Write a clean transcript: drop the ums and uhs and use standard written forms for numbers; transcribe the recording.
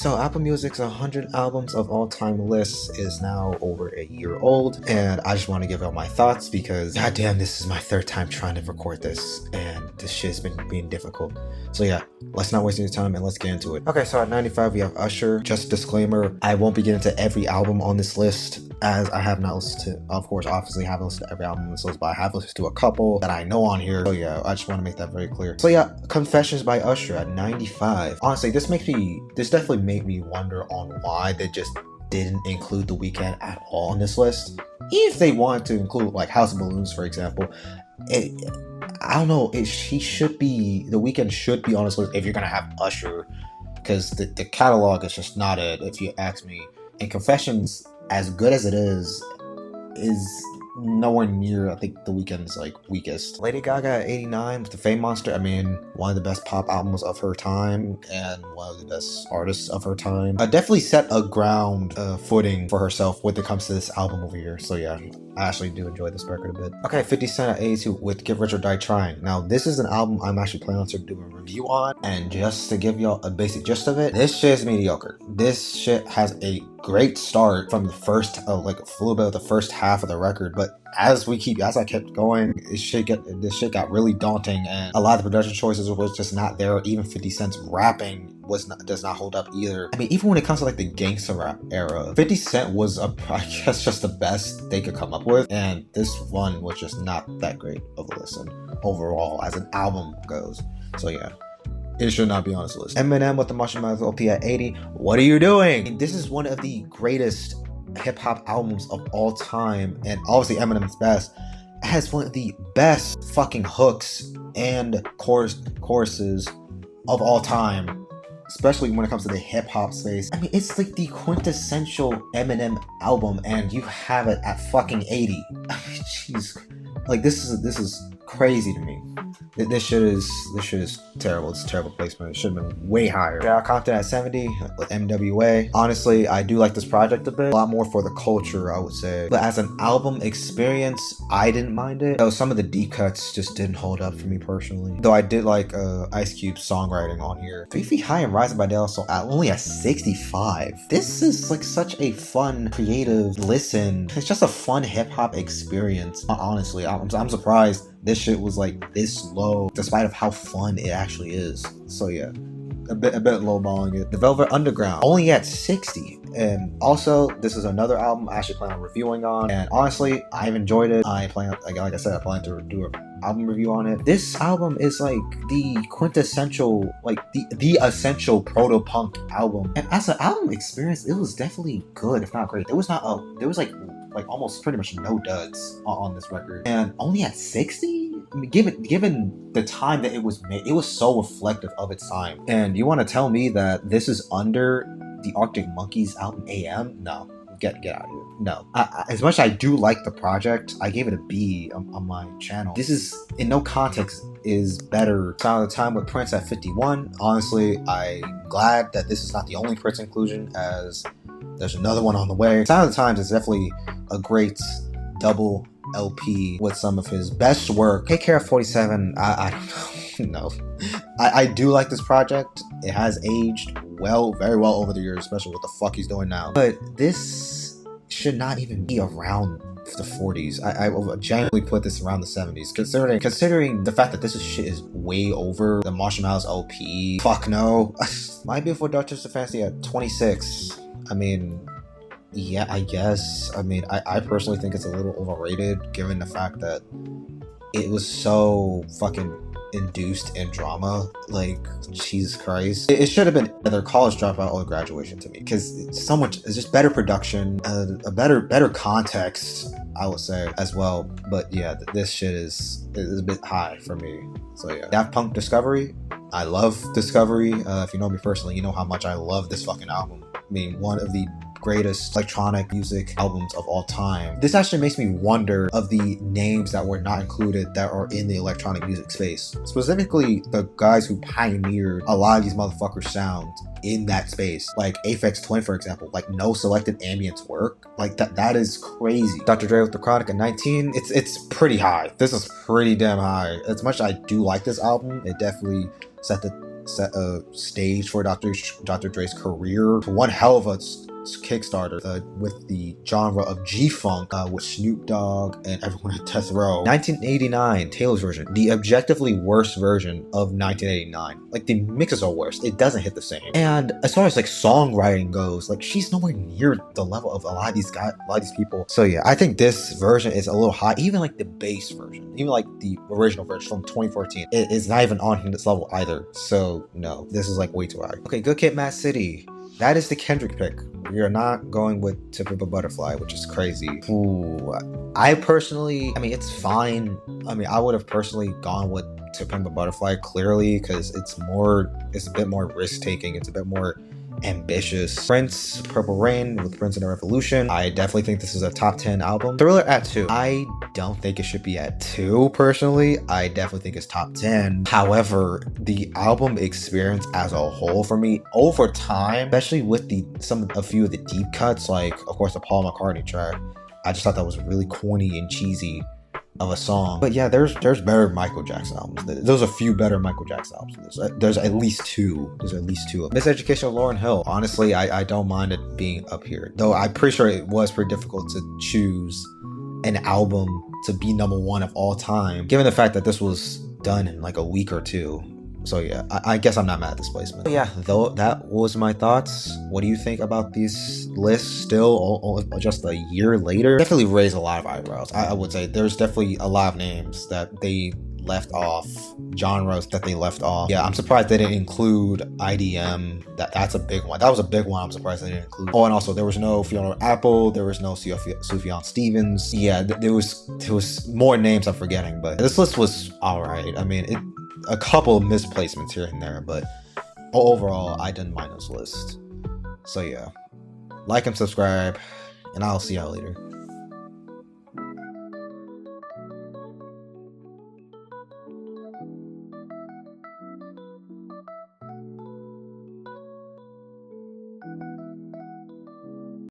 So Apple Music's 100 albums of all time list is now over a year old, and I just want to give out my thoughts because goddamn, this is my third time trying to record this, and this shit's been being difficult. So yeah, let's not waste any time and let's get into it. Okay, so at 95 we have Usher. Just a disclaimer, I won't be getting to every album on this list as I have not listened to, of course, obviously haven't listened to every album on this list, but I have listened to a couple that I know on here. So yeah, I just want to make that very clear. So yeah, Confessions by Usher at 95. Honestly, this definitely made me wonder on why they just didn't include The Weeknd at all on this list. If they wanted to include like House of Balloons, for example, I don't know. The Weeknd should be on this list if you're gonna have Usher, because the catalog is just not it, if you ask me. And Confessions, as good as it is nowhere near, I think, The Weeknd's like weakest. Lady Gaga at 89 with The Fame Monster. I mean, one of the best pop albums of her time and one of the best artists of her time. Definitely set a ground footing for herself when it comes to this album over here. So yeah, I actually do enjoy this record a bit. Okay, 50 Cent at 82 with Get Rich or Die Trying. Now, this is an album I'm actually planning to do a review on, and just to give y'all a basic gist of it, this shit is mediocre. This shit has a great start from the first, like a little bit of the first half of the record, but as I kept going, this shit got really daunting, and a lot of the production choices was just not there. Even 50 Cent's rapping does not hold up either. I mean, even when it comes to like the gangster rap era, 50 Cent was I guess just the best they could come up with, and this one was just not that great of a listen overall as an album goes. So yeah, it should not be on this list. Eminem with the Marshall Mathers LP at 80. What are you doing? This is one of the greatest hip-hop albums of all time, and obviously Eminem's best. It has one of the best fucking hooks and choruses of all time, especially when it comes to the hip-hop space. I mean, it's like the quintessential Eminem album, and you have it at fucking 80. I mean, jeez, like this is crazy to me. This shit is terrible. It's a terrible placement. It should have been way higher. Yeah, Compton at 70 with MWA. Honestly, I do like this project a bit. A lot more for the culture, I would say. But as an album experience, I didn't mind it. Though some of the deep cuts just didn't hold up for me personally. Though I did like Ice Cube's songwriting on here. 3 Feet High and Rising by De La Soul only at 65. This is like such a fun, creative listen. It's just a fun hip-hop experience. Honestly, I'm surprised this shit was like this low, despite of how fun it actually is. So yeah, a bit lowballing it. The Velvet Underground only at 60. And also, this is another album I actually plan on reviewing on, and honestly, I've enjoyed it. I plan, like I said, I plan to do an album review on it. This album is like the quintessential, like the essential proto-punk album, and as an album experience, it was definitely good, if not great. There was like almost pretty much no duds on this record, and only at 60. I mean, given the time that it was made, it was so reflective of its time. And you want to tell me that this is under the Arctic Monkeys album AM? No, get out of here. No. As much as I do like the project, I gave it a B on my channel. This is, in no context, is better. Sound of the Time with Prince at 51. Honestly, I'm glad that this is not the only Prince inclusion, as there's another one on the way. Sound of the Times is definitely a great double LP with some of his best work. Take Care of 47, I don't know. No. I do like this project. It has aged well, very well over the years, especially what the fuck he's doing now. But this should not even be around the 40s. I will genuinely put this around the 70s, considering the fact that this shit is way over the Marshall Mathers LP. Fuck no. My Beautiful Dark Twisted Fantasy at 26. I mean, yeah, I guess. I mean, I personally think it's a little overrated, given the fact that it was so fucking induced in drama. Like, Jesus Christ. It should have been either College Dropout or Graduation to me, because it's just better production, a better context, I would say, as well. But yeah, this shit is a bit high for me. So yeah. Daft Punk Discovery. I love Discovery. If you know me personally, you know how much I love this fucking album. I mean, one of the greatest electronic music albums of all time. This actually makes me wonder of the names that were not included that are in the electronic music space. Specifically, the guys who pioneered a lot of these motherfuckers' sounds in that space. Like Aphex Twin, for example, like no selected ambience work. Like that is crazy. Dr. Dre with The Chronic at 19. It's pretty high. This is pretty damn high. As much as I do like this album, it definitely set set a stage for Dr. Dre's career. One hell of a Kickstarter with the genre of G-Funk with Snoop Dogg and everyone at Death Row. 1989, Taylor's version, the objectively worst version of 1989. Like, the mixes are worse. It doesn't hit the same. And as far as like songwriting goes, like, she's nowhere near the level of a lot of these people. So yeah, I think this version is a little high. Even like the bass version, even like the original version from 2014, it is not even on this level either. So no, this is like way too high. Okay, Good Kid, Mad City. That is the Kendrick pick. We are not going with To Pimp a Butterfly, which is crazy. Ooh, I personally, I mean, it's fine. I mean, I would have personally gone with To Pimp a Butterfly, clearly, because it's a bit more risk-taking. It's a bit more ambitious. Prince, Purple Rain with Prince and the Revolution. I definitely think this is a top 10 album. Thriller at 2. I don't think it should be at 2 personally. I definitely think it's top 10. However, the album experience as a whole for me over time, especially with a few of the deep cuts, like of course the Paul McCartney track, I just thought that was really corny and cheesy of a song. But yeah, there's better Michael Jackson albums. There's a few better Michael Jackson albums. There's at least two. Miseducation of Lauryn Hill. Honestly, I don't mind it being up here, though I'm pretty sure it was pretty difficult to choose an album to be number 1 of all time, given the fact that this was done in like a week or two. So yeah, I guess I'm not mad at this placement. But yeah, though, that was my thoughts. What do you think about these lists still, just a year later? Definitely raised a lot of eyebrows. I would say there's definitely a lot of names that they left off, genres that they left off. Yeah, I'm surprised they didn't include IDM. That's a big one. That was a big one. I'm surprised they didn't include. Oh, and also there was no Fiona Apple. There was no Sufjan Stevens. Yeah, there was more names I'm forgetting, but this list was all right. I mean, a couple of misplacements here and there, but overall, I didn't mind this list. So yeah, like and subscribe, and I'll see y'all later.